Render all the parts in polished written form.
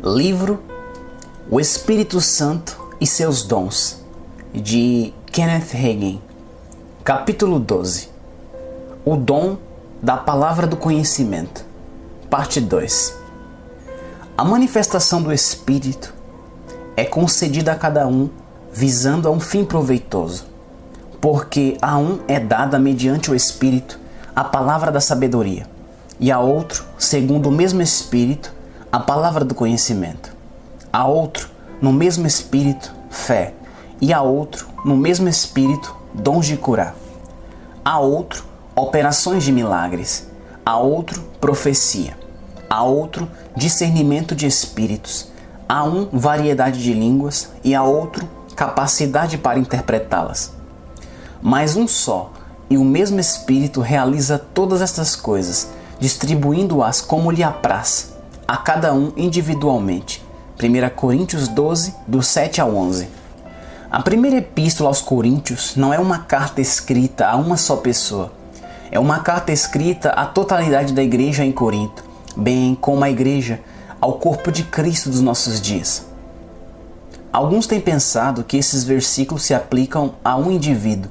Livro O Espírito Santo e Seus Dons, de Kenneth Hagin. Capítulo 12. O Dom da Palavra do Conhecimento. Parte 2. A manifestação do Espírito é concedida a cada um visando a um fim proveitoso, porque a um é dada mediante o Espírito a palavra da sabedoria, e a outro, segundo o mesmo Espírito, a palavra do conhecimento. A outro, no mesmo Espírito, fé, e a outro, no mesmo Espírito, dons de curar. A outro, operações de milagres. A outro, profecia. A outro, discernimento de espíritos. A um, variedade de línguas, e a outro, capacidade para interpretá-las. Mas um só e o mesmo Espírito realiza todas estas coisas, distribuindo-as como lhe apraz, a cada um individualmente. 1 Coríntios 12, do 7 ao 11. A primeira epístola aos Coríntios não é uma carta escrita a uma só pessoa. É uma carta escrita à totalidade da igreja em Corinto, bem como a igreja ao corpo de Cristo dos nossos dias. Alguns têm pensado que esses versículos se aplicam a um indivíduo,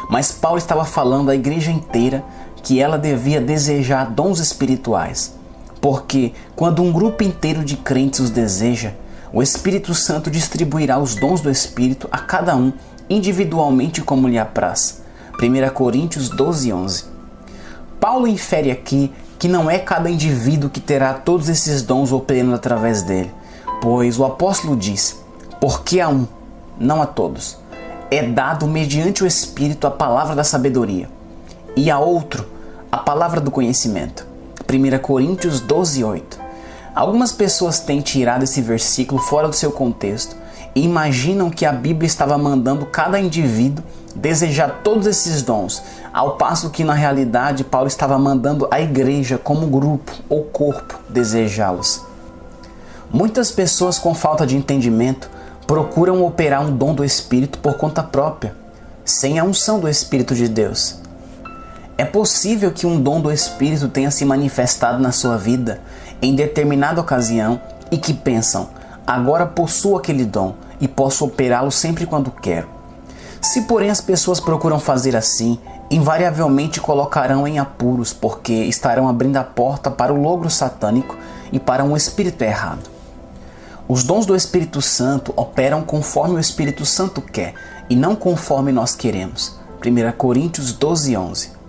mas Paulo estava falando à igreja inteira que ela devia desejar dons espirituais, porque quando um grupo inteiro de crentes os deseja, o Espírito Santo distribuirá os dons do Espírito a cada um individualmente como lhe apraz. 1 Coríntios 12, 11. Paulo infere aqui que não é cada indivíduo que terá todos esses dons operando através dele, pois o apóstolo diz: porque a um, não a todos, é dado mediante o Espírito a palavra da sabedoria, e a outro a palavra do conhecimento. 1 Coríntios 12, 8. Algumas pessoas têm tirado esse versículo fora do seu contexto e imaginam que a Bíblia estava mandando cada indivíduo desejar todos esses dons, ao passo que na realidade Paulo estava mandando a igreja como grupo ou corpo desejá-los. Muitas pessoas com falta de entendimento procuram operar um dom do Espírito por conta própria, sem a unção do Espírito de Deus. É possível que um dom do Espírito tenha se manifestado na sua vida em determinada ocasião e que pensam: agora possuo aquele dom e posso operá-lo sempre quando quero. Se porém as pessoas procuram fazer assim, invariavelmente colocarão em apuros, porque estarão abrindo a porta para o logro satânico e para um espírito errado. Os dons do Espírito Santo operam conforme o Espírito Santo quer e não conforme nós queremos. 1 Coríntios 12, 11.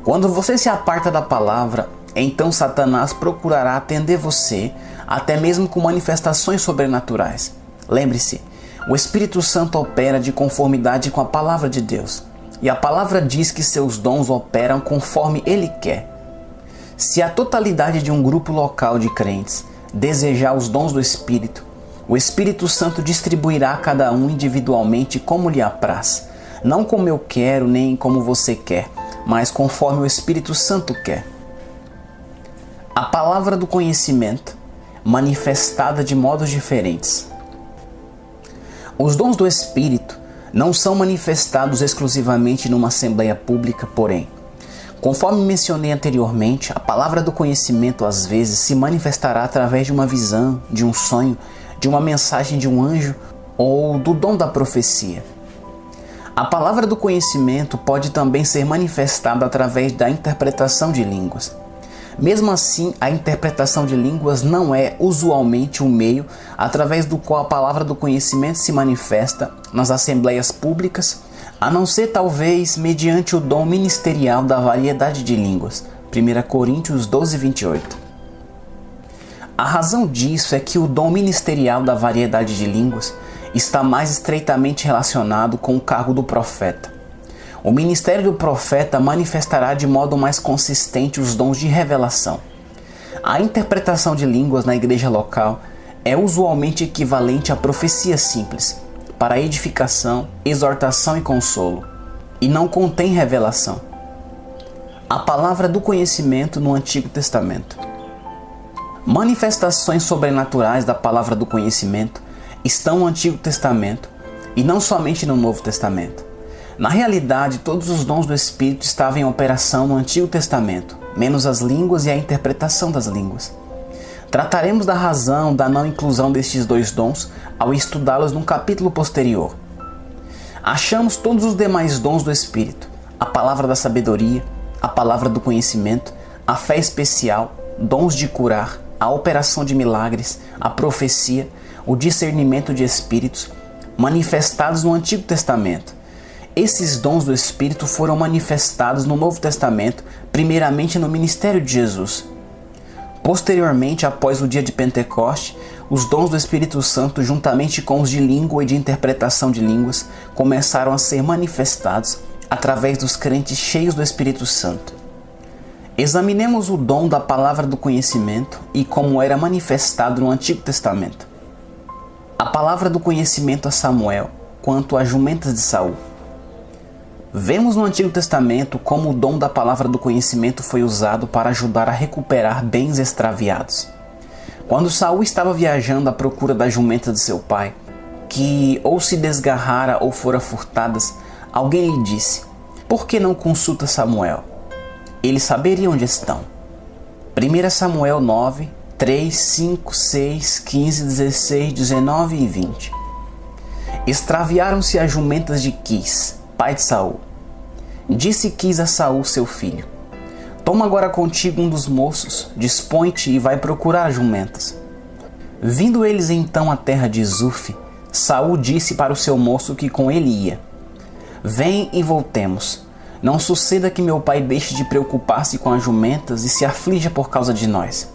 Quando você se aparta da palavra, então Satanás procurará atender você, até mesmo com manifestações sobrenaturais. Lembre-se, o Espírito Santo opera de conformidade com a palavra de Deus, e a palavra diz que seus dons operam conforme Ele quer. Se a totalidade de um grupo local de crentes desejar os dons do Espírito, o Espírito Santo distribuirá a cada um individualmente como lhe apraz, não como eu quero nem como você quer, mas conforme o Espírito Santo quer. A palavra do conhecimento, manifestada de modos diferentes. Os dons do Espírito não são manifestados exclusivamente numa assembleia pública, porém, conforme mencionei anteriormente, a palavra do conhecimento às vezes se manifestará através de uma visão, de um sonho, de uma mensagem de um anjo ou do dom da profecia. A palavra do conhecimento pode também ser manifestada através da interpretação de línguas. Mesmo assim, a interpretação de línguas não é usualmente o meio através do qual a palavra do conhecimento se manifesta nas assembleias públicas, a não ser talvez mediante o dom ministerial da variedade de línguas. 1 Coríntios 12, 28. A razão disso é que o dom ministerial da variedade de línguas está mais estreitamente relacionado com o cargo do profeta. O ministério do profeta manifestará de modo mais consistente os dons de revelação. A interpretação de línguas na igreja local é usualmente equivalente à profecia simples, para edificação, exortação e consolo, e não contém revelação. A palavra do conhecimento no Antigo Testamento. Manifestações sobrenaturais da palavra do conhecimento estão no Antigo Testamento e não somente no Novo Testamento. Na realidade, todos os dons do Espírito estavam em operação no Antigo Testamento, menos as línguas e a interpretação das línguas. Trataremos da razão da não inclusão destes dois dons ao estudá-los num capítulo posterior. Achamos todos os demais dons do Espírito: a palavra da sabedoria, a palavra do conhecimento, a fé especial, dons de curar, a operação de milagres, a profecia, o discernimento de espíritos, manifestados no Antigo Testamento. Esses dons do Espírito foram manifestados no Novo Testamento, primeiramente no ministério de Jesus. Posteriormente, após o dia de Pentecoste, os dons do Espírito Santo, juntamente com os de língua e de interpretação de línguas, começaram a ser manifestados através dos crentes cheios do Espírito Santo. Examinemos o dom da palavra do conhecimento e como era manifestado no Antigo Testamento. A palavra do conhecimento a Samuel quanto às jumentas de Saul. Vemos no Antigo Testamento como o dom da palavra do conhecimento foi usado para ajudar a recuperar bens extraviados. Quando Saul estava viajando à procura das jumentas de seu pai, que ou se desgarrara ou fora furtadas, alguém lhe disse: "Por que não consulta Samuel? Ele saberia onde estão." 1 Samuel 9, 3, 5, 6, 15, 16, 19 e 20. Extraviaram-se as jumentas de Quis, pai de Saul. Disse Quis a Saul, seu filho: "Toma agora contigo um dos moços, dispõe-te e vai procurar as jumentas." Vindo eles então à terra de Zuf, Saul disse para o seu moço que com ele ia: "Vem e voltemos. Não suceda que meu pai deixe de preocupar-se com as jumentas e se aflija por causa de nós."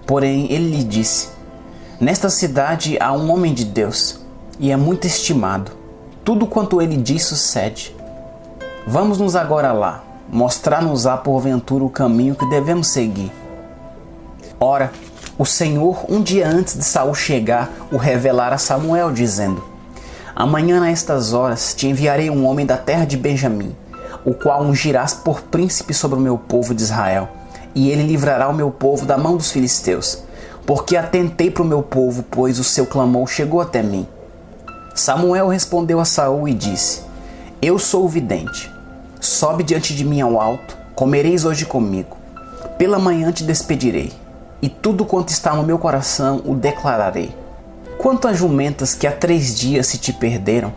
Porém ele lhe disse: "Nesta cidade há um homem de Deus, e é muito estimado. Tudo quanto ele diz sucede. Vamos-nos agora lá, mostrar-nos-á porventura o caminho que devemos seguir." Ora, o Senhor, um dia antes de Saul chegar, o revelara a Samuel, dizendo: "Amanhã, a estas horas, te enviarei um homem da terra de Benjamim, o qual ungirás por príncipe sobre o meu povo de Israel, e ele livrará o meu povo da mão dos filisteus, porque atentei para o meu povo, pois o seu clamor chegou até mim." Samuel respondeu a Saul e disse: "Eu sou o vidente. Sobe diante de mim ao alto, comereis hoje comigo. Pela manhã te despedirei, e tudo quanto está no meu coração o declararei. Quanto às jumentas que há 3 dias se te perderam,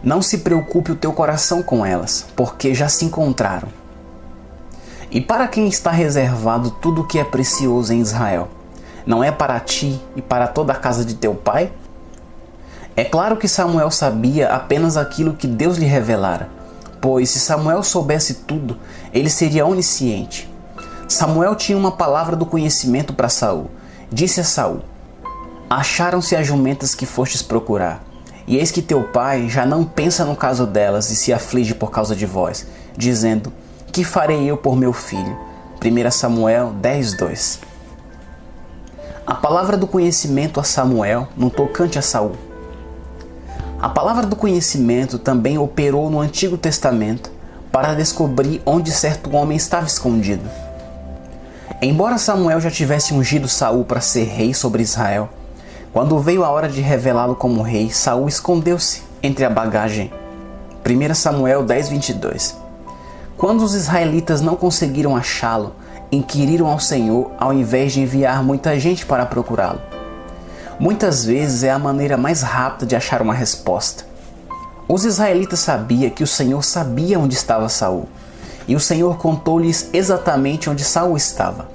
não se preocupe o teu coração com elas, porque já se encontraram. E para quem está reservado tudo o que é precioso em Israel, não é para ti e para toda a casa de teu pai?" É claro que Samuel sabia apenas aquilo que Deus lhe revelara, pois se Samuel soubesse tudo, ele seria onisciente. Samuel tinha uma palavra do conhecimento para Saul. Disse a Saul: "Acharam-se as jumentas que fostes procurar, e eis que teu pai já não pensa no caso delas e se aflige por causa de vós, dizendo: que farei eu por meu filho?" 1 Samuel 10, 2. A palavra do conhecimento a Samuel no tocante a Saul. A palavra do conhecimento também operou no Antigo Testamento para descobrir onde certo homem estava escondido. Embora Samuel já tivesse ungido Saul para ser rei sobre Israel, quando veio a hora de revelá-lo como rei, Saul escondeu-se entre a bagagem. 1 Samuel 10, 22. Quando os israelitas não conseguiram achá-lo, inquiriram ao Senhor ao invés de enviar muita gente para procurá-lo. Muitas vezes é a maneira mais rápida de achar uma resposta. Os israelitas sabiam que o Senhor sabia onde estava Saul, e o Senhor contou-lhes exatamente onde Saul estava.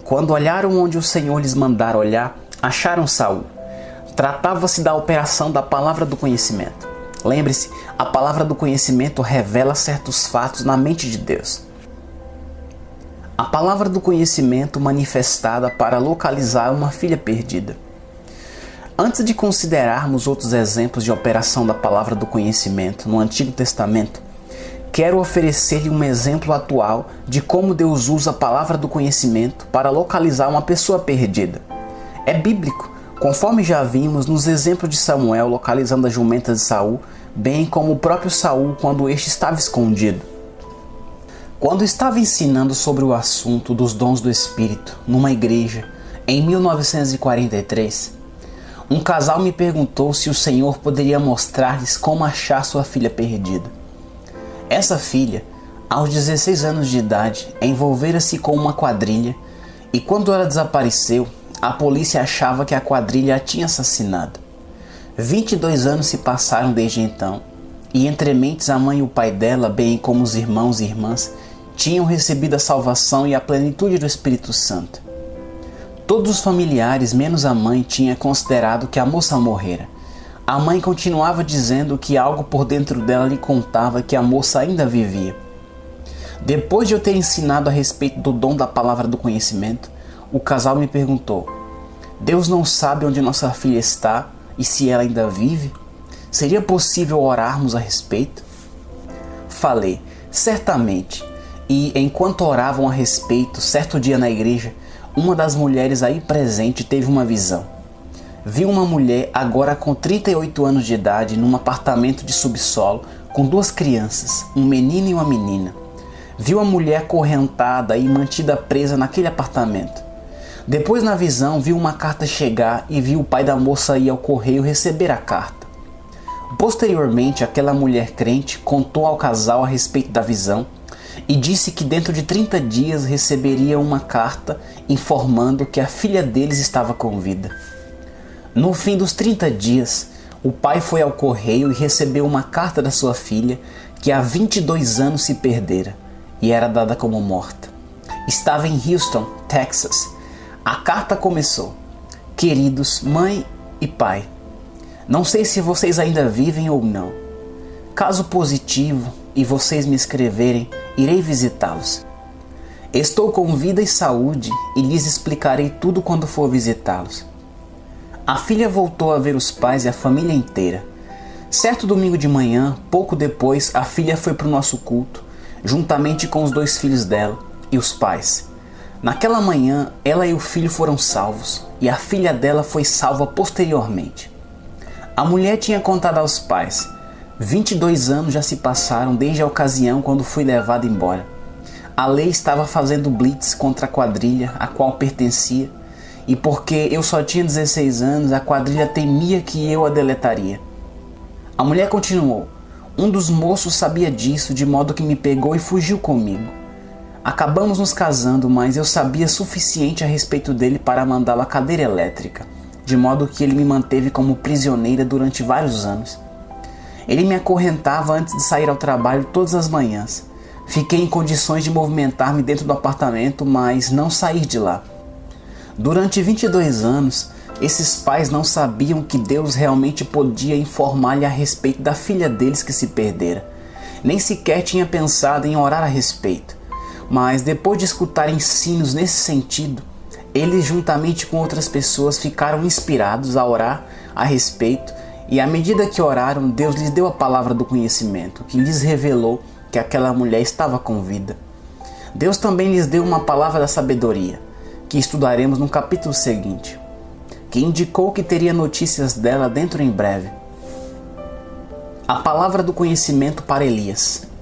Quando olharam onde o Senhor lhes mandara olhar, acharam Saul. Tratava-se da operação da palavra do conhecimento. Lembre-se, a palavra do conhecimento revela certos fatos na mente de Deus. A palavra do conhecimento manifestada para localizar uma filha perdida. Antes de considerarmos outros exemplos de operação da palavra do conhecimento no Antigo Testamento, quero oferecer-lhe um exemplo atual de como Deus usa a palavra do conhecimento para localizar uma pessoa perdida. É bíblico, conforme já vimos nos exemplos de Samuel localizando as jumentas de Saul, bem como o próprio Saul quando este estava escondido. Quando estava ensinando sobre o assunto dos dons do Espírito numa igreja em 1943, um casal me perguntou se o Senhor poderia mostrar-lhes como achar sua filha perdida. Essa filha, aos 16 anos de idade, envolvera-se com uma quadrilha e quando ela desapareceu, A polícia achava que a quadrilha a tinha assassinado. 22 anos se passaram desde então, e entre mentes a mãe e o pai dela, bem como os irmãos e irmãs, tinham recebido a salvação e a plenitude do Espírito Santo. Todos os familiares, menos a mãe, tinham considerado que a moça morrera. A mãe continuava dizendo que algo por dentro dela lhe contava que a moça ainda vivia. Depois de eu ter ensinado a respeito do dom da palavra do conhecimento, o casal me perguntou: Deus não sabe onde nossa filha está e se ela ainda vive? Seria possível orarmos a respeito? Falei: certamente. E enquanto oravam a respeito, certo dia na igreja, uma das mulheres aí presente teve uma visão. Viu uma mulher agora com 38 anos de idade num apartamento de subsolo com 2 crianças, um menino e uma menina. Viu a mulher acorrentada e mantida presa naquele apartamento. Depois, na visão, viu uma carta chegar e viu o pai da moça ir ao correio receber a carta. Posteriormente, aquela mulher crente contou ao casal a respeito da visão e disse que dentro de 30 dias receberia uma carta informando que a filha deles estava com vida. No fim dos 30 dias, o pai foi ao correio e recebeu uma carta da sua filha que há 22 anos se perdera e era dada como morta. Estava em Houston, Texas. A carta começou: Queridos mãe e pai, não sei se vocês ainda vivem ou não. Caso positivo e vocês me escreverem, irei visitá-los. Estou com vida e saúde e lhes explicarei tudo quando for visitá-los. A filha voltou a ver os pais e a família inteira. Certo domingo de manhã, pouco depois, a filha foi para o nosso culto, juntamente com os 2 filhos dela e os pais. Naquela manhã, ela e o filho foram salvos e a filha dela foi salva posteriormente. A mulher tinha contado aos pais: 22 anos já se passaram desde a ocasião quando fui levada embora. A lei estava fazendo blitz contra a quadrilha a qual pertencia, e porque eu só tinha 16 anos, a quadrilha temia que eu a deletaria. A mulher continuou: um dos moços sabia disso, de modo que me pegou e fugiu comigo. Acabamos nos casando, mas eu sabia suficiente a respeito dele para mandá-lo à cadeira elétrica, de modo que ele me manteve como prisioneira durante vários anos. Ele me acorrentava antes de sair ao trabalho todas as manhãs. Fiquei em condições de movimentar-me dentro do apartamento, mas não sair de lá. Durante 22 anos, esses pais não sabiam que Deus realmente podia informar-lhe a respeito da filha deles que se perdera. Nem sequer tinha pensado em orar a respeito. Mas depois de escutar ensinos nesse sentido, eles juntamente com outras pessoas ficaram inspirados a orar a respeito, e à medida que oraram, Deus lhes deu a palavra do conhecimento, que lhes revelou que aquela mulher estava com vida. Deus também lhes deu uma palavra da sabedoria, que estudaremos no capítulo seguinte, que indicou que teria notícias dela dentro em breve. A palavra do conhecimento para Elias.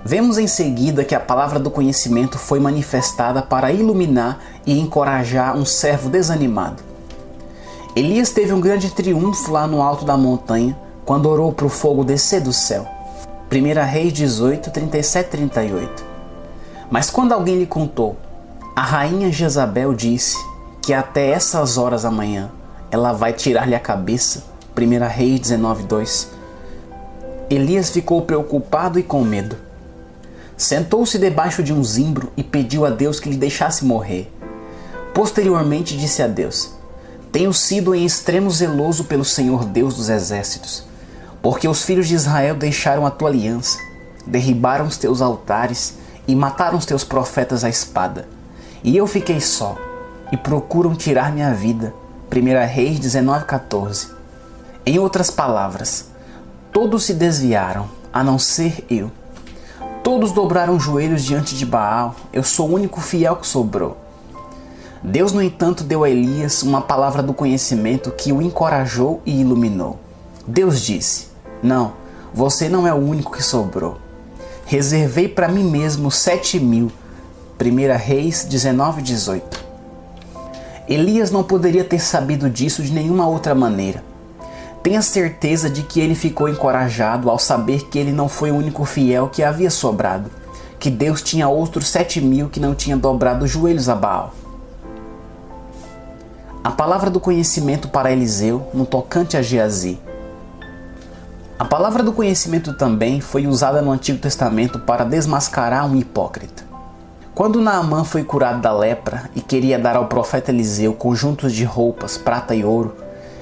Vemos em seguida que a palavra do conhecimento foi manifestada para iluminar e encorajar um servo desanimado. Elias teve um grande triunfo lá no alto da montanha, quando orou para o fogo descer do céu. 1 Reis 18, 37 e 38. Mas quando alguém lhe contou, a rainha Jezabel disse que até essas horas da manhã ela vai tirar-lhe a cabeça. 1 Reis 19, 2. Elias ficou preocupado e com medo. Sentou-se debaixo de um zimbro e pediu a Deus que lhe deixasse morrer. Posteriormente disse a Deus: Tenho sido em extremo zeloso pelo Senhor Deus dos exércitos, porque os filhos de Israel deixaram a tua aliança, derribaram os teus altares e mataram os teus profetas à espada. E eu fiquei só, e procuram tirar minha vida. 1 Reis 19, 14. Em outras palavras, todos se desviaram, a não ser eu. Todos dobraram os joelhos diante de Baal, eu sou o único fiel que sobrou. Deus, no entanto, deu a Elias uma palavra do conhecimento que o encorajou e iluminou. Deus disse: Não, você não é o único que sobrou. Reservei para mim mesmo 7.000. 1 Reis 19, 18. Elias não poderia ter sabido disso de nenhuma outra maneira. Tenha certeza de que ele ficou encorajado ao saber que ele não foi o único fiel que havia sobrado, que Deus tinha outros 7.000 que não tinham dobrado os joelhos a Baal. A palavra do conhecimento para Eliseu no tocante a Geazi. A palavra do conhecimento também foi usada no Antigo Testamento para desmascarar um hipócrita. Quando Naamã foi curado da lepra e queria dar ao profeta Eliseu conjuntos de roupas, prata e ouro,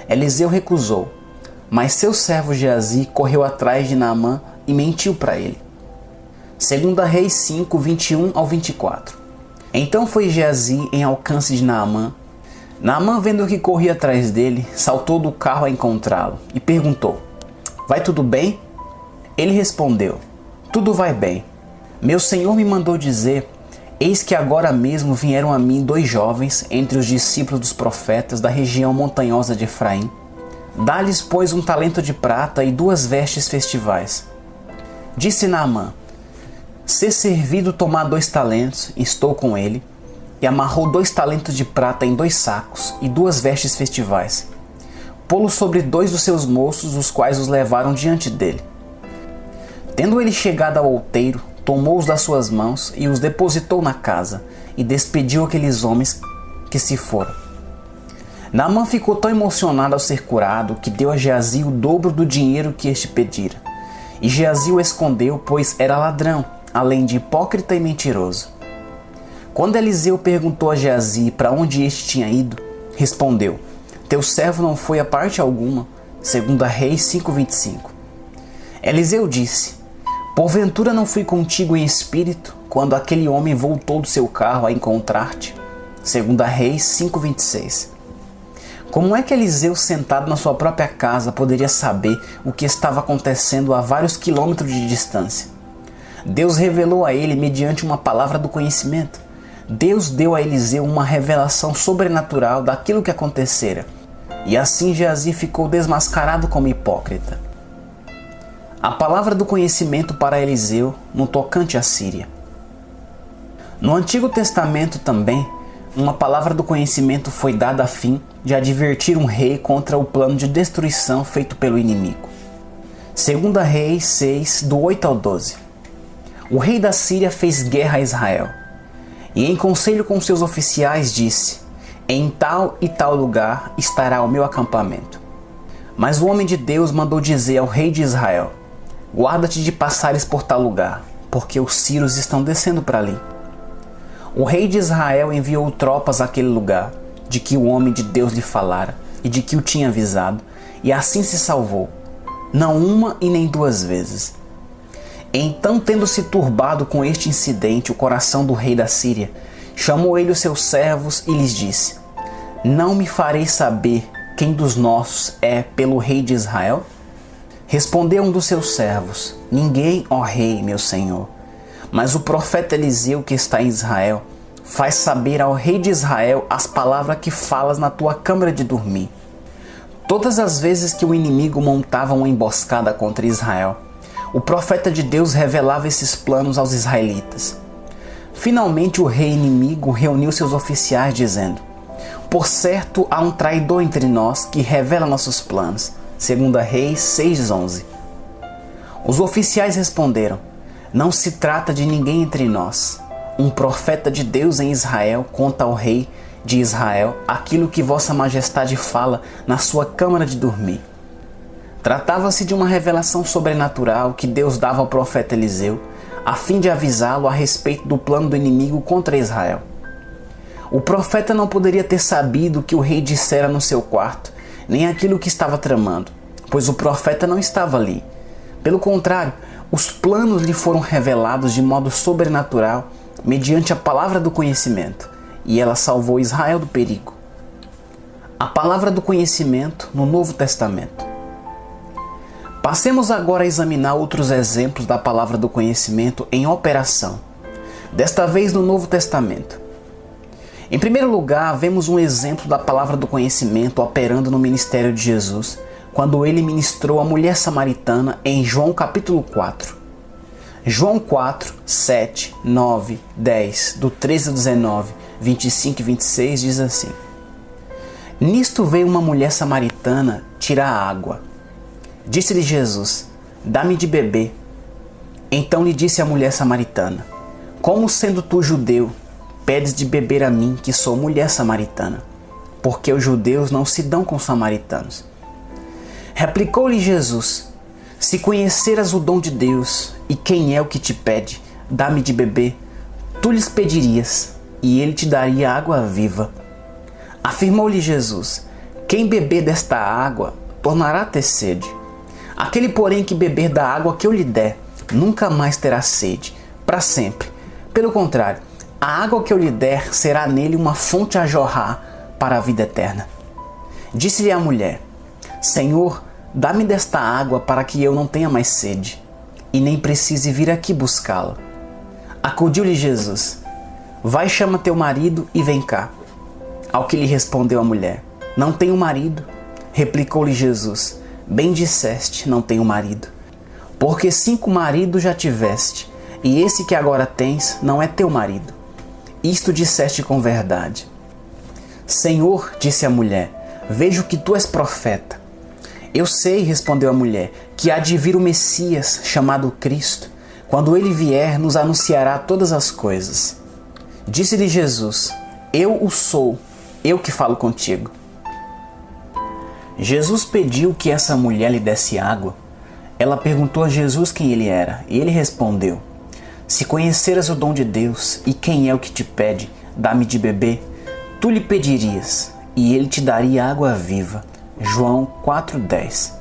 Eliseu recusou, mas seu servo Geazi correu atrás de Naamã e mentiu para ele. 2 Reis 5, 21 ao 24. Então foi Geazi em alcance de Naamã. Naamã, vendo que corria atrás dele, saltou do carro a encontrá-lo e perguntou: "Vai tudo bem?" Ele respondeu: "Tudo vai bem. Meu senhor me mandou dizer: eis que agora mesmo vieram a mim 2 jovens entre os discípulos dos profetas da região montanhosa de Efraim. Dá-lhes, pois, 1 talento de prata e 2 vestes festivais." Disse Naamã: "Se servido tomar 2 talentos, estou com ele." E amarrou 2 talentos de prata em 2 sacos e 2 vestes festivais. Pô-los sobre 2 dos seus moços, os quais os levaram diante dele. Tendo ele chegado ao outeiro, tomou-os das suas mãos e os depositou na casa, e despediu aqueles homens que se foram. Naamã ficou tão emocionado ao ser curado que deu a Geazi o dobro do dinheiro que este pedira. E Geazi o escondeu, pois era ladrão, além de hipócrita e mentiroso. Quando Eliseu perguntou a Geazi para onde este tinha ido, respondeu: "Teu servo não foi a parte alguma." 2 Reis 5:25. Eliseu disse: "Porventura não fui contigo em espírito, quando aquele homem voltou do seu carro a encontrar-te?" 2 Reis 5:26. Como é que Eliseu, sentado na sua própria casa, poderia saber o que estava acontecendo a vários quilômetros de distância? Deus revelou a ele mediante uma palavra do conhecimento. Deus deu a Eliseu uma revelação sobrenatural daquilo que acontecera, e assim Geazi ficou desmascarado como hipócrita. A palavra do conhecimento para Eliseu no tocante à Síria. No Antigo Testamento também, uma palavra do conhecimento foi dada a fim de advertir um rei contra o plano de destruição feito pelo inimigo. 2 Reis 6, do 8 ao 12. O rei da Síria fez guerra a Israel, e em conselho com seus oficiais disse: "Em tal e tal lugar estará o meu acampamento." Mas o homem de Deus mandou dizer ao rei de Israel: "Guarda-te de passares por tal lugar, porque os sírios estão descendo para ali." O rei de Israel enviou tropas àquele lugar, de que o homem de Deus lhe falara, e de que o tinha avisado, e assim se salvou, não uma e nem 2 vezes. Então, tendo-se turbado com este incidente o coração do rei da Síria, chamou ele os seus servos e lhes disse: "Não me fareis saber quem dos nossos é pelo rei de Israel?" Respondeu um dos seus servos: "Ninguém, ó rei, meu senhor. Mas o profeta Eliseu, que está em Israel, faz saber ao rei de Israel as palavras que falas na tua câmara de dormir." Todas as vezes que o inimigo montava uma emboscada contra Israel, o profeta de Deus revelava esses planos aos israelitas. Finalmente o rei inimigo reuniu seus oficiais dizendo: "Por certo há um traidor entre nós que revela nossos planos." 2 Reis 6:11. Os oficiais responderam: "Não se trata de ninguém entre nós. Um profeta de Deus em Israel conta ao rei de Israel aquilo que vossa majestade fala na sua câmara de dormir." Tratava-se de uma revelação sobrenatural que Deus dava ao profeta Eliseu, a fim de avisá-lo a respeito do plano do inimigo contra Israel. O profeta não poderia ter sabido o que o rei dissera no seu quarto, nem aquilo que estava tramando, pois o profeta não estava ali. Pelo contrário, os planos lhe foram revelados de modo sobrenatural, mediante a palavra do conhecimento, e ela salvou Israel do perigo. A palavra do conhecimento no Novo Testamento. Passemos agora a examinar outros exemplos da palavra do conhecimento em operação, desta vez no Novo Testamento. Em primeiro lugar, vemos um exemplo da palavra do conhecimento operando no ministério de Jesus, quando ele ministrou a mulher samaritana em João capítulo 4. João 4, 7, 9, 10, do 13 ao 19, 25 e 26 diz assim: "Nisto veio uma mulher samaritana tirar água. Disse-lhe Jesus: Dá-me de beber. Então lhe disse a mulher samaritana: Como sendo tu judeu, pedes de beber a mim, que sou mulher samaritana? porque os judeus não se dão com os samaritanos. Replicou-lhe Jesus: se conheceras o dom de Deus e quem é o que te pede, dá-me de beber, tu lhes pedirias, e ele te daria água viva. Afirmou-lhe Jesus: quem beber desta água tornará a ter sede. Aquele, porém, que beber da água que eu lhe der, nunca mais terá sede, para sempre. Pelo contrário, a água que eu lhe der será nele uma fonte a jorrar para a vida eterna. Disse-lhe a mulher: Senhor, dá-me desta água para que eu não tenha mais sede, e nem precise vir aqui buscá-la. Acudiu-lhe Jesus: vai, chama teu marido e vem cá. Ao que lhe respondeu a mulher: não tenho marido. Replicou-lhe Jesus: bem disseste, não tenho marido. Porque 5 maridos já tiveste, e esse que agora tens não é teu marido. Isto disseste com verdade. Senhor, disse a mulher, vejo que tu és profeta. Eu sei, respondeu a mulher, que há de vir o Messias, chamado Cristo. Quando ele vier, nos anunciará todas as coisas. Disse-lhe Jesus: eu o sou, eu que falo contigo. Jesus pediu que essa mulher lhe desse água. Ela perguntou a Jesus quem ele era, e ele respondeu: se conheceras o dom de Deus e quem é o que te pede, dá-me de beber, tu lhe pedirias, e ele te daria água viva. João 4,10.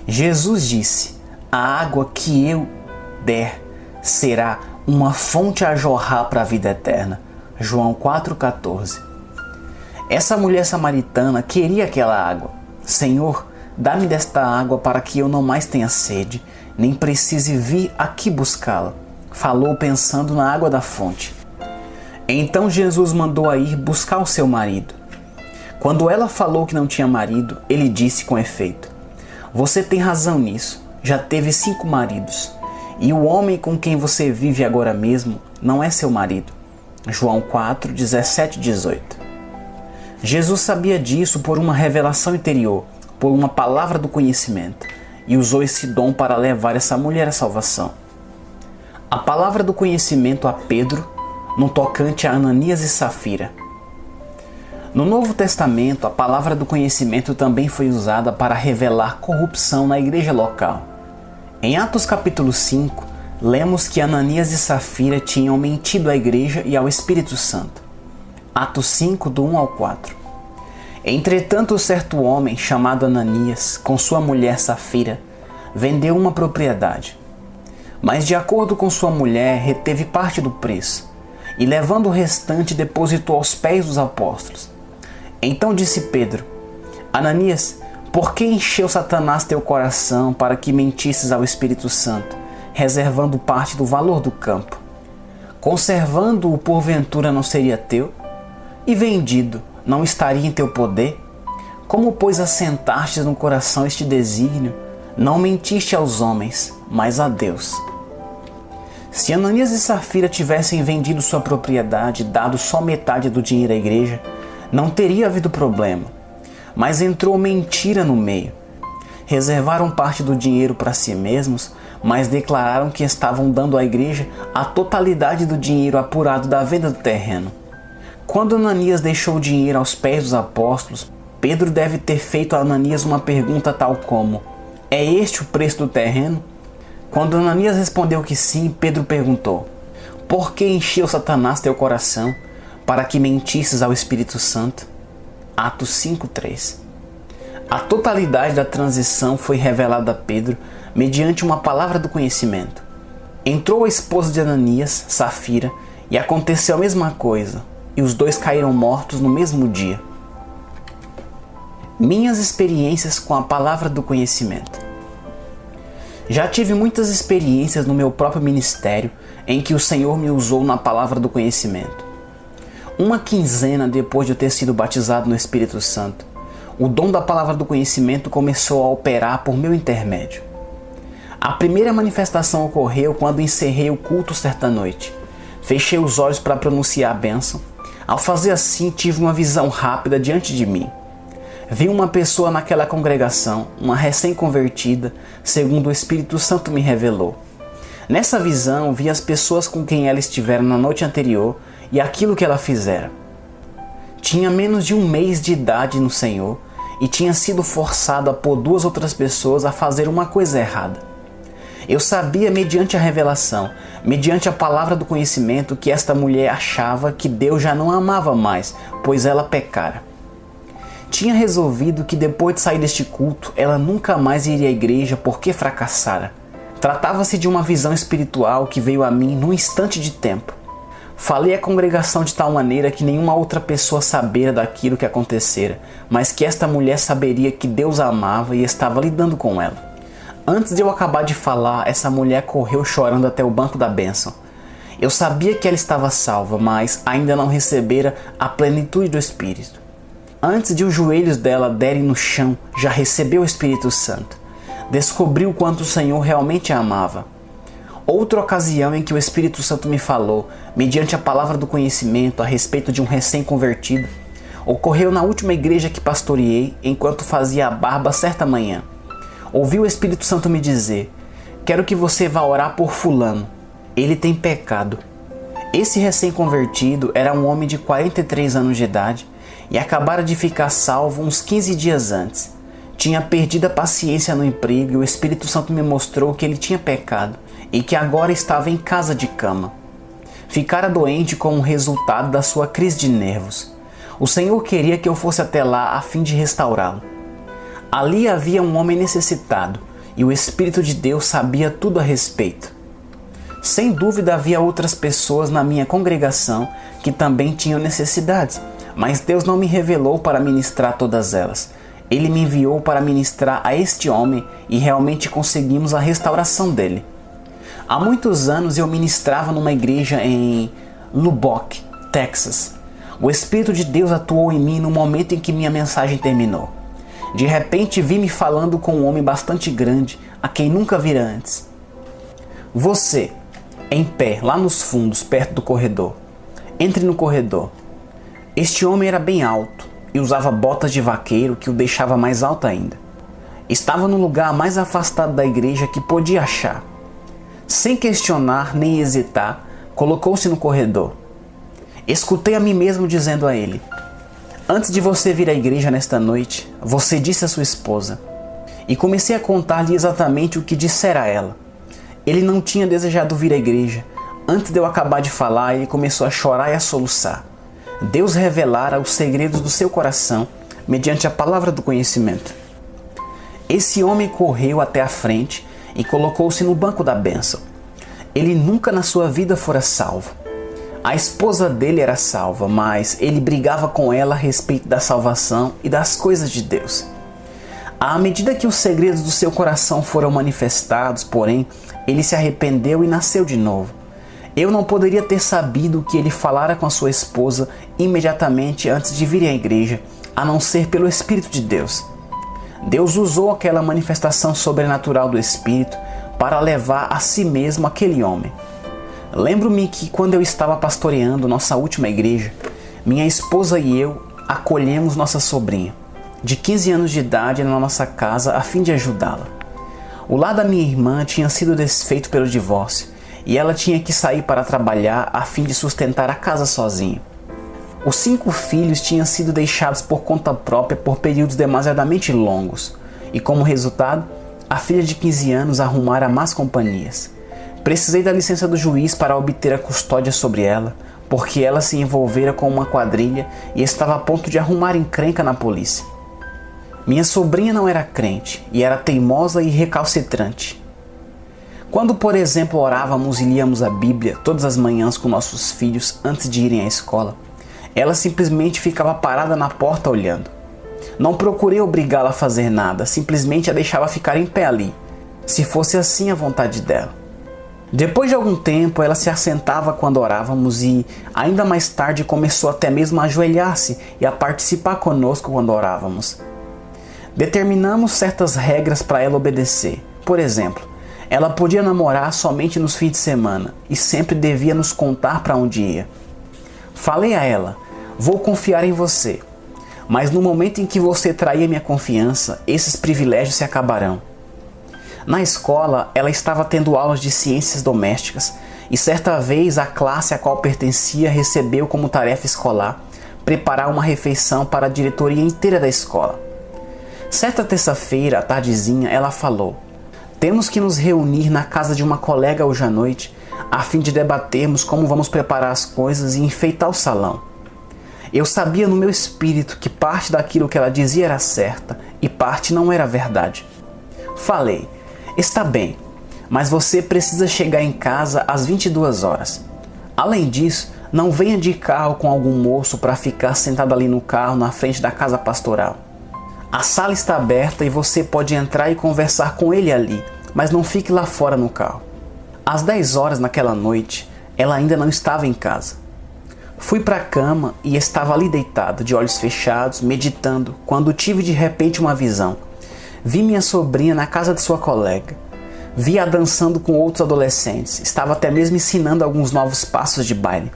Jesus disse: a água que eu der será uma fonte a jorrar para a vida eterna. João 4,14. Essa mulher samaritana queria aquela água. Senhor, dá-me desta água para que eu não mais tenha sede, nem precise vir aqui buscá-la. Falou pensando na água da fonte. Então Jesus mandou a ir buscar o seu marido. Quando ela falou que não tinha marido, ele disse com efeito: você tem razão nisso, já teve 5 maridos, e o homem com quem você vive agora mesmo não é seu marido. João 4, 17 e 18. Jesus sabia disso por uma revelação interior, por uma palavra do conhecimento, e usou esse dom para levar essa mulher à salvação. A palavra do conhecimento a Pedro, no tocante a Ananias e Safira. No Novo Testamento, a palavra do conhecimento também foi usada para revelar corrupção na igreja local. Em Atos capítulo 5, lemos que Ananias e Safira tinham mentido à igreja e ao Espírito Santo. Atos 5, do 1 ao 4. Entretanto, certo homem, chamado Ananias, com sua mulher Safira, vendeu uma propriedade. Mas, de acordo com sua mulher, reteve parte do preço, e levando o restante, depositou aos pés dos apóstolos. Então disse Pedro: Ananias, por que encheu Satanás teu coração para que mentisses ao Espírito Santo, reservando parte do valor do campo? Conservando-o porventura não seria teu? E vendido, não estaria em teu poder? Como, pois, assentastes no coração este desígnio? Não mentiste aos homens, mas a Deus. Se Ananias e Safira tivessem vendido sua propriedade e dado só metade do dinheiro à igreja, não teria havido problema. Mas entrou mentira no meio. Reservaram parte do dinheiro para si mesmos, mas declararam que estavam dando à igreja a totalidade do dinheiro apurado da venda do terreno. Quando Ananias deixou o dinheiro aos pés dos apóstolos, Pedro deve ter feito a Ananias uma pergunta tal como: é este o preço do terreno? Quando Ananias respondeu que sim, Pedro perguntou: por que encheu Satanás teu coração para que mentisses ao Espírito Santo? Atos 5:3. A totalidade da transição foi revelada a Pedro mediante uma palavra do conhecimento. Entrou a esposa de Ananias, Safira, e aconteceu a mesma coisa, e os dois caíram mortos no mesmo dia. Minhas experiências com a palavra do conhecimento. Já tive muitas experiências no meu próprio ministério em que o Senhor me usou na palavra do conhecimento. Uma quinzena depois de eu ter sido batizado no Espírito Santo, o dom da palavra do conhecimento começou a operar por meu intermédio. A primeira manifestação ocorreu quando encerrei o culto certa noite. Fechei os olhos para pronunciar a bênção. Ao fazer assim, tive uma visão rápida diante de mim. Vi uma pessoa naquela congregação, uma recém-convertida, segundo o Espírito Santo me revelou. Nessa visão, vi as pessoas com quem ela estivera na noite anterior e aquilo que ela fizera. Tinha menos de um mês de idade no Senhor e tinha sido forçado a pôr 2 outras pessoas a fazer uma coisa errada. Eu sabia mediante a revelação, mediante a palavra do conhecimento, que esta mulher achava que Deus já não a amava mais, pois ela pecara. Tinha resolvido que depois de sair deste culto, ela nunca mais iria à igreja porque fracassara. Tratava-se de uma visão espiritual que veio a mim num instante de tempo. Falei à congregação de tal maneira que nenhuma outra pessoa sabera daquilo que acontecera, mas que esta mulher saberia que Deus a amava e estava lidando com ela. Antes de eu acabar de falar, essa mulher correu chorando até o banco da bênção. Eu sabia que ela estava salva, mas ainda não recebera a plenitude do Espírito. Antes de os joelhos dela derem no chão, já recebeu o Espírito Santo. Descobriu quanto o Senhor realmente a amava. Outra ocasião em que o Espírito Santo me falou, mediante a palavra do conhecimento a respeito de um recém-convertido, ocorreu na última igreja que pastoreei enquanto fazia a barba certa manhã. Ouvi o Espírito Santo me dizer: quero que você vá orar por fulano, ele tem pecado. Esse recém-convertido era um homem de 43 anos de idade e acabara de ficar salvo uns 15 dias antes. Tinha perdido a paciência no emprego e o Espírito Santo me mostrou que ele tinha pecado e que agora estava em casa de cama. Ficara doente como resultado da sua crise de nervos. O Senhor queria que eu fosse até lá a fim de restaurá-lo. Ali havia um homem necessitado e o Espírito de Deus sabia tudo a respeito. Sem dúvida havia outras pessoas na minha congregação que também tinham necessidades, mas Deus não me revelou para ministrar todas elas. Ele me enviou para ministrar a este homem e realmente conseguimos a restauração dele. Há muitos anos eu ministrava numa igreja em Lubbock, Texas. O Espírito de Deus atuou em mim no momento em que minha mensagem terminou. De repente vi-me falando com um homem bastante grande, a quem nunca vira antes. Você, em pé, lá nos fundos, perto do corredor. Entre no corredor. Este homem era bem alto e usava botas de vaqueiro que o deixava mais alto ainda. Estava no lugar mais afastado da igreja que podia achar. Sem questionar nem hesitar, colocou-se no corredor. Escutei a mim mesmo dizendo a ele: antes de você vir à igreja nesta noite, você disse à sua esposa. E comecei a contar-lhe exatamente o que dissera a ela. Ele não tinha desejado vir à igreja. Antes de eu acabar de falar, ele começou a chorar e a soluçar. Deus revelara os segredos do seu coração mediante a palavra do conhecimento. Esse homem correu até a frente e colocou-se no banco da bênção. Ele nunca na sua vida fora salvo. A esposa dele era salva, mas ele brigava com ela a respeito da salvação e das coisas de Deus. À medida que os segredos do seu coração foram manifestados, porém, ele se arrependeu e nasceu de novo. Eu não poderia ter sabido que ele falara com a sua esposa imediatamente antes de vir à igreja, a não ser pelo Espírito de Deus. Deus usou aquela manifestação sobrenatural do Espírito para levar a si mesmo aquele homem. Lembro-me que quando eu estava pastoreando nossa última igreja, minha esposa e eu acolhemos nossa sobrinha, de 15 anos de idade, na nossa casa a fim de ajudá-la. O lar da minha irmã tinha sido desfeito pelo divórcio e ela tinha que sair para trabalhar a fim de sustentar a casa sozinha. Os 5 filhos tinham sido deixados por conta própria por períodos demasiadamente longos e, como resultado, a filha de 15 anos arrumara más companhias. Precisei da licença do juiz para obter a custódia sobre ela, porque ela se envolvera com uma quadrilha e estava a ponto de arrumar encrenca na polícia. Minha sobrinha não era crente e era teimosa e recalcitrante. Quando, por exemplo, orávamos e líamos a Bíblia todas as manhãs com nossos filhos antes de irem à escola, ela simplesmente ficava parada na porta olhando. Não procurei obrigá-la a fazer nada, simplesmente a deixava ficar em pé ali, se fosse assim a vontade dela. Depois de algum tempo, ela se assentava quando orávamos e, ainda mais tarde, começou até mesmo a ajoelhar-se e a participar conosco quando orávamos. Determinamos certas regras para ela obedecer. Por exemplo, ela podia namorar somente nos fins de semana e sempre devia nos contar para onde ia. Falei a ela: vou confiar em você, mas no momento em que você trair minha confiança, esses privilégios se acabarão. Na escola, ela estava tendo aulas de ciências domésticas e certa vez a classe a qual pertencia recebeu como tarefa escolar preparar uma refeição para a diretoria inteira da escola. Certa terça-feira, à tardezinha, ela falou: temos que nos reunir na casa de uma colega hoje à noite, a fim de debatermos como vamos preparar as coisas e enfeitar o salão. Eu sabia no meu espírito que parte daquilo que ela dizia era certa e parte não era verdade. Falei: está bem, mas você precisa chegar em casa às 22 horas. Além disso, não venha de carro com algum moço para ficar sentado ali no carro na frente da casa pastoral. A sala está aberta e você pode entrar e conversar com ele ali, mas não fique lá fora no carro. Às 10 horas naquela noite, ela ainda não estava em casa. Fui para a cama e estava ali deitado, de olhos fechados, meditando, quando tive de repente uma visão. Vi minha sobrinha na casa de sua colega. Vi-a dançando com outros adolescentes. Estava até mesmo ensinando alguns novos passos de baile.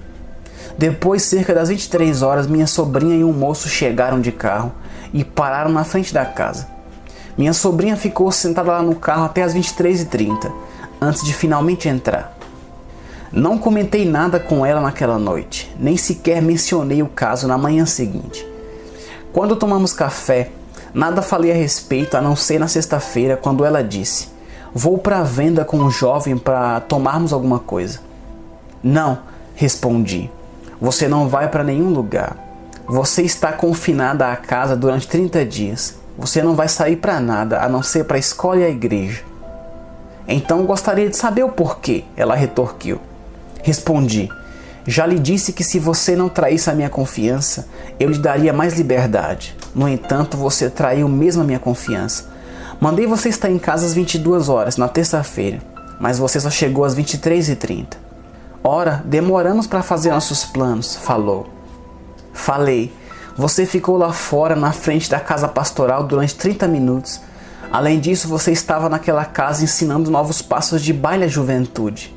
Depois, cerca das 23 horas, minha sobrinha e um moço chegaram de carro e pararam na frente da casa. Minha sobrinha ficou sentada lá no carro até as 23h30, antes de finalmente entrar. Não comentei nada com ela naquela noite, nem sequer mencionei o caso na manhã seguinte. Quando tomamos café, nada falei a respeito a não ser na sexta-feira, quando ela disse: vou para a venda com um jovem para tomarmos alguma coisa. Não, respondi. Você não vai para nenhum lugar. Você está confinada à casa durante 30 dias. Você não vai sair para nada, a não ser para a escola e a igreja. Então gostaria de saber o porquê, ela retorquiu. Respondi: já lhe disse que se você não traísse a minha confiança, eu lhe daria mais liberdade. No entanto, você traiu mesmo a minha confiança. Mandei você estar em casa às 22 horas, na terça-feira, mas você só chegou às 23h30. Ora, demoramos para fazer nossos planos, falou. Falei: você ficou lá fora na frente da casa pastoral durante 30 minutos. Além disso, você estava naquela casa ensinando novos passos de baile à juventude.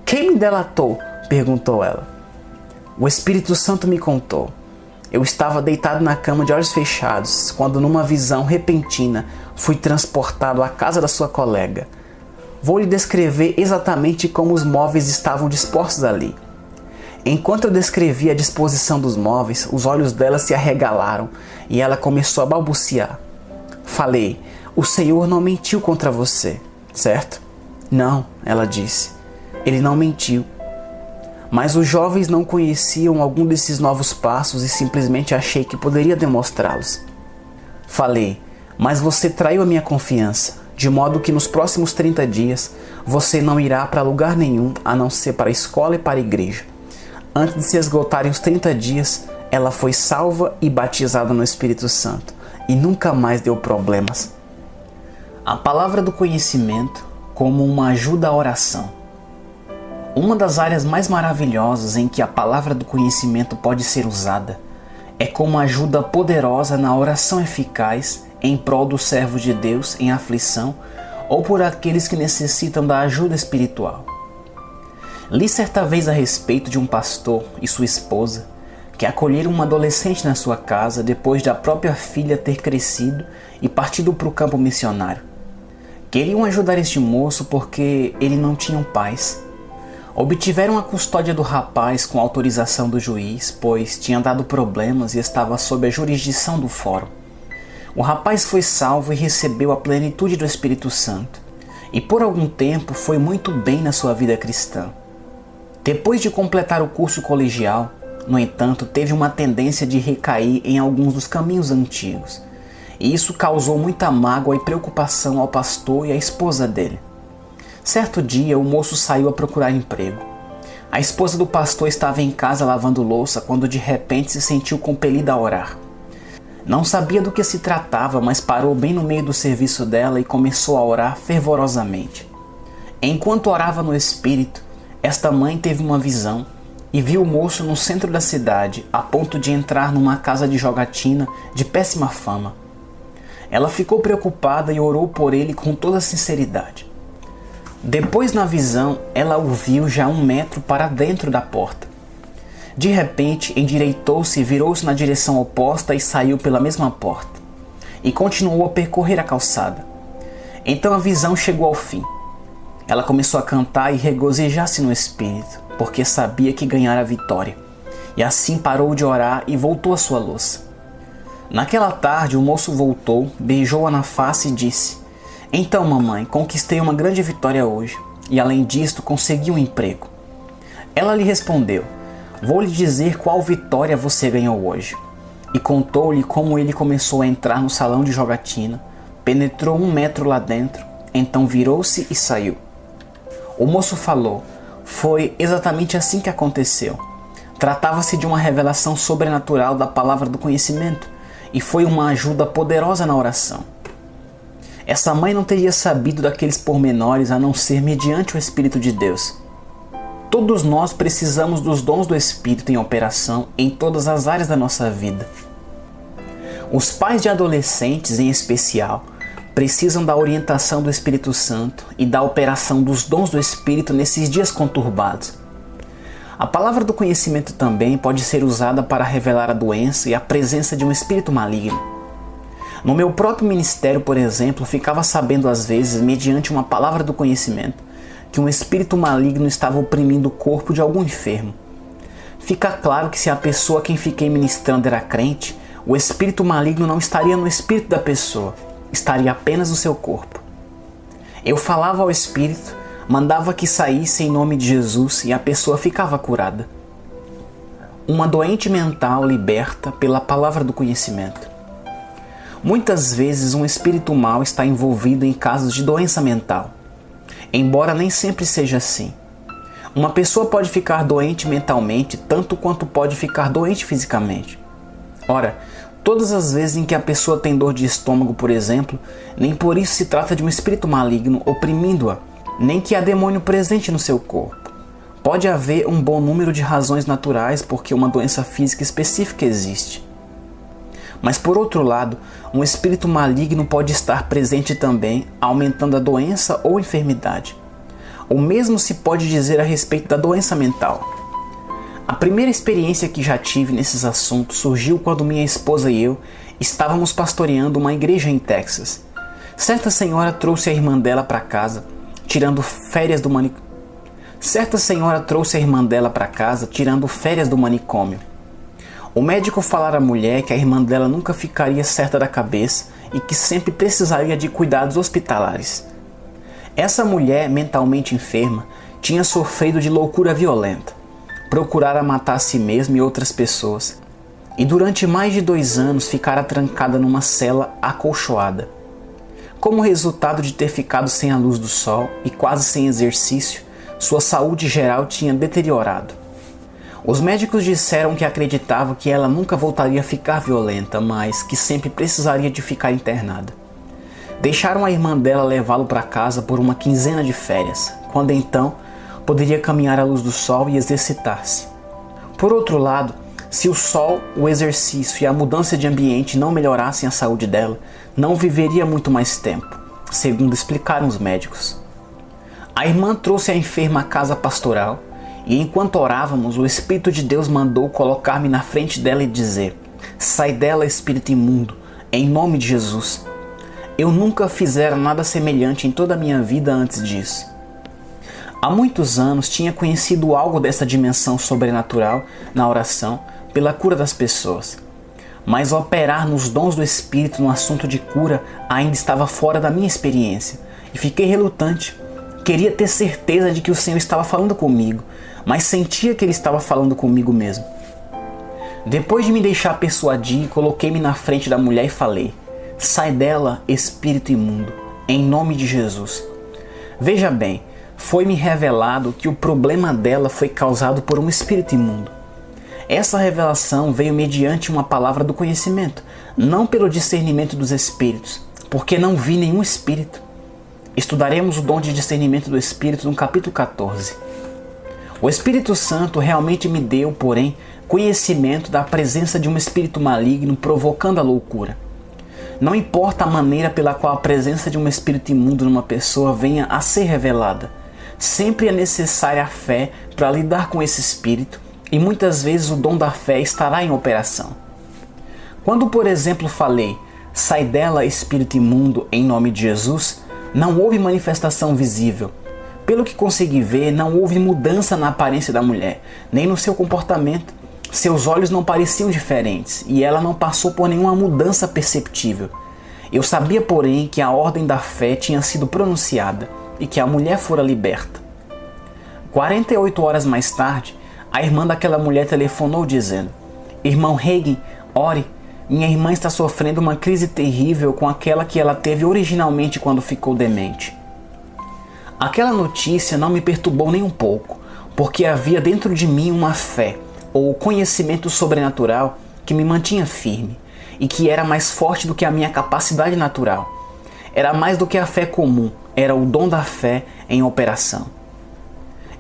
Quem me delatou? Perguntou ela. O Espírito Santo me contou. Eu estava deitado na cama de olhos fechados, quando numa visão repentina fui transportado à casa da sua colega. Vou lhe descrever exatamente como os móveis estavam dispostos ali. Enquanto eu descrevia a disposição dos móveis, os olhos dela se arregalaram e ela começou a balbuciar. Falei: o Senhor não mentiu contra você, certo? Não, ela disse. Ele não mentiu. Mas os jovens não conheciam algum desses novos passos e simplesmente achei que poderia demonstrá-los. Falei: mas você traiu a minha confiança, de modo que nos próximos 30 dias você não irá para lugar nenhum a não ser para a escola e para a igreja. Antes de se esgotarem os 30 dias, ela foi salva e batizada no Espírito Santo e nunca mais deu problemas. A palavra do conhecimento como uma ajuda à oração. Uma das áreas mais maravilhosas em que a palavra do conhecimento pode ser usada é como ajuda poderosa na oração eficaz em prol do servo de Deus em aflição ou por aqueles que necessitam da ajuda espiritual. Li certa vez a respeito de um pastor e sua esposa que acolheram uma adolescente na sua casa depois da própria filha ter crescido e partido para o campo missionário. Queriam ajudar este moço porque ele não tinha pais. Obtiveram a custódia do rapaz com autorização do juiz, pois tinha dado problemas e estava sob a jurisdição do fórum. O rapaz foi salvo e recebeu a plenitude do Espírito Santo, e por algum tempo foi muito bem na sua vida cristã. Depois de completar o curso colegial, no entanto, teve uma tendência de recair em alguns dos caminhos antigos, e isso causou muita mágoa e preocupação ao pastor e à esposa dele. Certo dia, o moço saiu a procurar emprego. A esposa do pastor estava em casa lavando louça quando de repente se sentiu compelida a orar. Não sabia do que se tratava, mas parou bem no meio do serviço dela e começou a orar fervorosamente. Enquanto orava no espírito, esta mãe teve uma visão e viu o moço no centro da cidade, a ponto de entrar numa casa de jogatina de péssima fama. Ela ficou preocupada e orou por ele com toda sinceridade. Depois, na visão, ela o viu já 1 metro para dentro da porta. De repente, endireitou-se e virou-se na direção oposta e saiu pela mesma porta. E continuou a percorrer a calçada. Então a visão chegou ao fim. Ela começou a cantar e regozijar-se no espírito, porque sabia que ganhara a vitória. e assim parou de orar e voltou à sua louça. Naquela tarde o moço voltou, beijou-a na face e disse: "Então, mamãe, conquistei uma grande vitória hoje, e além disto consegui um emprego." Ela lhe respondeu: "Vou lhe dizer qual vitória você ganhou hoje." E contou-lhe como ele começou a entrar no salão de jogatina, penetrou 1 metro lá dentro, então virou-se e saiu. O moço falou: "Foi exatamente assim que aconteceu. Tratava-se de uma revelação sobrenatural da palavra do conhecimento, e foi uma ajuda poderosa na oração." Essa mãe não teria sabido daqueles pormenores a não ser mediante o Espírito de Deus. Todos nós precisamos dos dons do Espírito em operação em todas as áreas da nossa vida. Os pais de adolescentes, em especial, precisam da orientação do Espírito Santo e da operação dos dons do Espírito nesses dias conturbados. A palavra do conhecimento também pode ser usada para revelar a doença e a presença de um espírito maligno. No meu próprio ministério, por exemplo, ficava sabendo às vezes, mediante uma palavra do conhecimento, que um espírito maligno estava oprimindo o corpo de algum enfermo. Fica claro que se a pessoa a quem fiquei ministrando era crente, o espírito maligno não estaria no espírito da pessoa, estaria apenas no seu corpo. Eu falava ao espírito, mandava que saísse em nome de Jesus e a pessoa ficava curada. Uma doente mental liberta pela palavra do conhecimento. Muitas vezes um espírito mau está envolvido em casos de doença mental, embora nem sempre seja assim. Uma pessoa pode ficar doente mentalmente tanto quanto pode ficar doente fisicamente. Ora, todas as vezes em que a pessoa tem dor de estômago, por exemplo, nem por isso se trata de um espírito maligno oprimindo-a, nem que há demônio presente no seu corpo. Pode haver um bom número de razões naturais porque uma doença física específica existe. Mas por outro lado, um espírito maligno pode estar presente também, aumentando a doença ou enfermidade. O mesmo se pode dizer a respeito da doença mental. A primeira experiência que já tive nesses assuntos surgiu quando minha esposa e eu estávamos pastoreando uma igreja em Texas. Certa senhora trouxe a irmã dela para casa, tirando férias do manicômio. O médico falara à mulher que a irmã dela nunca ficaria certa da cabeça e que sempre precisaria de cuidados hospitalares. Essa mulher, mentalmente enferma, tinha sofrido de loucura violenta. Procurara matar a si mesma e outras pessoas. E durante mais de 2 anos ficara trancada numa cela acolchoada. Como resultado de ter ficado sem a luz do sol e quase sem exercício, sua saúde geral tinha deteriorado. Os médicos disseram que acreditavam que ela nunca voltaria a ficar violenta, mas que sempre precisaria de ficar internada. Deixaram a irmã dela levá-lo para casa por uma quinzena de férias, quando então poderia caminhar à luz do sol e exercitar-se. Por outro lado, se o sol, o exercício e a mudança de ambiente não melhorassem a saúde dela, não viveria muito mais tempo, segundo explicaram os médicos. A irmã trouxe a enferma à casa pastoral e enquanto orávamos, o Espírito de Deus mandou colocar-me na frente dela e dizer: "Sai dela, espírito imundo, em nome de Jesus." Eu nunca fizera nada semelhante em toda a minha vida antes disso. Há muitos anos tinha conhecido algo dessa dimensão sobrenatural na oração pela cura das pessoas. Mas operar nos dons do Espírito no assunto de cura ainda estava fora da minha experiência e fiquei relutante. Queria ter certeza de que o Senhor estava falando comigo, mas sentia que Ele estava falando comigo mesmo. Depois de me deixar persuadir, coloquei-me na frente da mulher e falei: "Sai dela, espírito imundo, em nome de Jesus." Veja bem, foi-me revelado que o problema dela foi causado por um espírito imundo. Essa revelação veio mediante uma palavra do conhecimento, não pelo discernimento dos espíritos, porque não vi nenhum espírito. Estudaremos o dom de discernimento do Espírito no capítulo 14. O Espírito Santo realmente me deu, porém, conhecimento da presença de um espírito maligno provocando a loucura. Não importa a maneira pela qual a presença de um espírito imundo numa pessoa venha a ser revelada, sempre é necessária a fé para lidar com esse espírito e muitas vezes o dom da fé estará em operação. Quando, por exemplo, falei: "Sai dela, espírito imundo, em nome de Jesus", não houve manifestação visível. Pelo que consegui ver, não houve mudança na aparência da mulher, nem no seu comportamento. Seus olhos não pareciam diferentes e ela não passou por nenhuma mudança perceptível. Eu sabia, porém, que a ordem da fé tinha sido pronunciada e que a mulher fora liberta. 48 horas mais tarde, a irmã daquela mulher telefonou dizendo: "Irmão Hagin, ore, minha irmã está sofrendo uma crise terrível com aquela que ela teve originalmente quando ficou demente." Aquela notícia não me perturbou nem um pouco, porque havia dentro de mim uma fé, ou conhecimento sobrenatural, que me mantinha firme, e que era mais forte do que a minha capacidade natural. Era mais do que a fé comum, era o dom da fé em operação.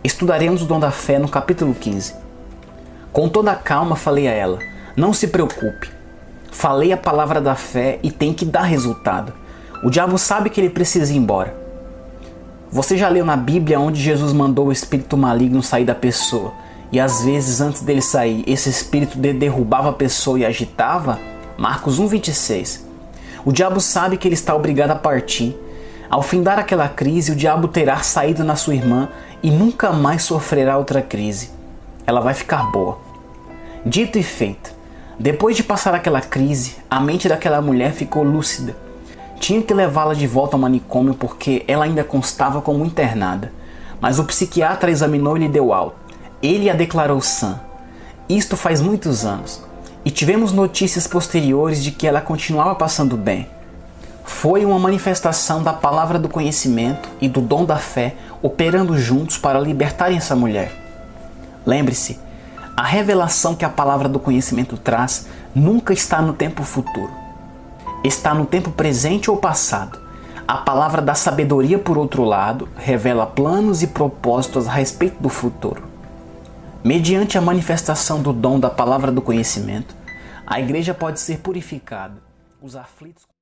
Estudaremos o dom da fé no capítulo 15. Com toda a calma falei a ela: "Não se preocupe. Falei a palavra da fé e tem que dar resultado. O diabo sabe que ele precisa ir embora." Você já leu na Bíblia onde Jesus mandou o espírito maligno sair da pessoa e às vezes antes dele sair, esse espírito derrubava a pessoa e agitava? Marcos 1,26. O diabo sabe que ele está obrigado a partir. Ao findar aquela crise, o diabo terá saído na sua irmã e nunca mais sofrerá outra crise. Ela vai ficar boa. Dito e feito. Depois de passar aquela crise, a mente daquela mulher ficou lúcida. Tinha que levá-la de volta ao manicômio porque ela ainda constava como internada. Mas o psiquiatra examinou e lhe deu alta. Ele a declarou sã. Isto faz muitos anos. E tivemos notícias posteriores de que ela continuava passando bem. Foi uma manifestação da palavra do conhecimento e do dom da fé operando juntos para libertarem essa mulher. Lembre-se, a revelação que a palavra do conhecimento traz nunca está no tempo futuro. Está no tempo presente ou passado. A palavra da sabedoria, por outro lado, revela planos e propósitos a respeito do futuro. Mediante a manifestação do dom da palavra do conhecimento, a igreja pode ser purificada. Os aflitos